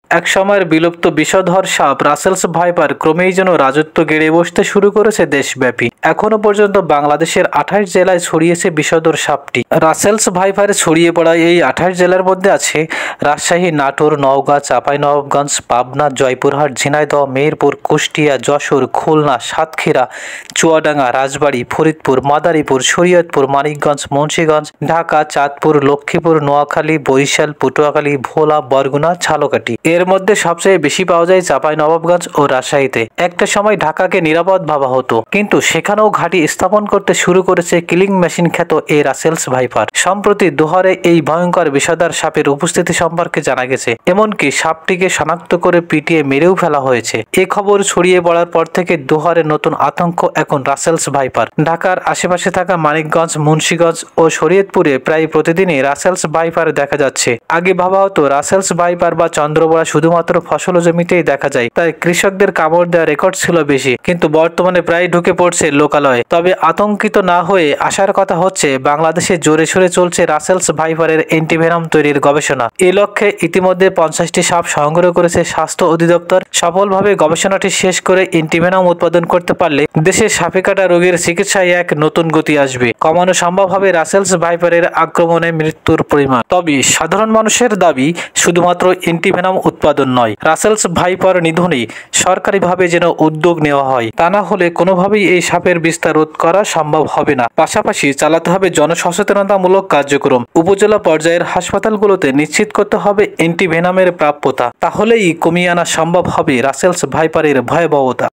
একসময়ের বিলুপ্ত বিষধর সাপ রাসেলস ভাইপার ক্রমেই যেন রাজত্ব গেড়ে বসতে শুরু করেছে দেশব্যাপী। এখনো পর্যন্ত বাংলাদেশের 28 জেলায় ছড়িয়েছে বিষধর সাপটি। রাসেলস ভাইপারে ছড়িয়ে পড়া এই 28 জেলার মধ্যে আছে রাজশাহী, নাটোর, নওগাঁ, চাঁপাইনবাবগঞ্জ, পাবনা, জয়পুরহাট, ঝিনাইদহ, মেহেরপুর, কুষ্টিয়া, যশোর, খুলনা, সাতক্ষীরা, চুয়াডাঙ্গা, রাজবাড়ী, ফরিদপুর, মাদারীপুর, শরীয়তপুর, মানিকগঞ্জ, মুন্সিগঞ্জ, ঢাকা, চাঁদপুর, লক্ষ্মীপুর, নোয়াখালী, বরিশাল, পটুয়াখালী, ভোলা, বরগুনা, ঝালকাঠি। এর মধ্যে সবচেয়ে বেশি পাওয়া যায় চাঁপাইনবাবগঞ্জ ও রাজশাহীতে। একটা সময় ঢাকাকে নিরাপদ ভাবা হতো, কিন্তু সেখানেও ঘাঁটি স্থাপন করতে শুরু করেছে কিলিং মেশিন খ্যাত এই রাসেলস ভাইপার। সম্প্রতি দোহারে এই ভয়ঙ্কর বিষধর সাপের উপস্থিতি সম্পর্কে জানা গেছে, এমনকি সাপটিকে শনাক্ত করে পিটিয়ে মেরেও ফেলা হয়েছে। এ খবর ছড়িয়ে পড়ার পর থেকে দোহারে নতুন আতঙ্ক এখন রাসেলস ভাইপার। ঢাকার আশেপাশে থাকা মানিকগঞ্জ, মুন্সিগঞ্জ ও শরীয়তপুরে প্রায় প্রতিদিনই রাসেলস ভাইপার দেখা যাচ্ছে। আগে ভাবা হতো রাসেলস ভাইপার বা চন্দ্রবোরা শুধুমাত্র ফসল জমিতেই দেখা যায়, তাই কৃষকদের কামড় দেওয়ার রেকর্ড ছিল বেশি, কিন্তু বর্তমানে প্রায় ঢুকে পড়ছে লোকালয়ে। তবে আতঙ্কিত না হয়ে আসার কথা হচ্ছে বাংলাদেশে জোরে সোরে চলছে রাসেলস ভাইপারের অ্যান্টিভেনম তৈরির গবেষণা। এ লক্ষ্যে ইতিমধ্যে 50টি সাপ সংগ্রহ করেছে স্বাস্থ্য অধিদপ্তর। সফলভাবে গবেষণাটি শেষ করে অ্যান্টিভেনম উৎপাদন করতে পারলে দেশে সাপে কাটা রোগের চিকিৎসায় এক নতুন গতি আসবে। কমানো সম্ভব হবে রাসেলস ভাইপারের আক্রমণে মৃত্যুর পরিমাণ। তবে সাধারণ মানুষের দাবি শুধুমাত্র অ্যান্টিভেনম উৎপাদন নয়, রাসেলস ভাইপার নিধনে সরকারিভাবে যেন উদ্যোগ নেওয়া হয়। তা না হলে কোনোভাবেই এই সাপের বিস্তার রোধ করা সম্ভব হবে না। পাশাপাশি চালাতে হবে জনসচেতনতামূলক কার্যক্রম। উপজেলা পর্যায়ের হাসপাতালগুলোতে নিশ্চিত করতে হবে অ্যান্টিভেনমের প্রাপ্যতা। তাহলেই কমিয়ে আনা সম্ভব হবে রাসেলস ভাইপারের ভয়াবহতা।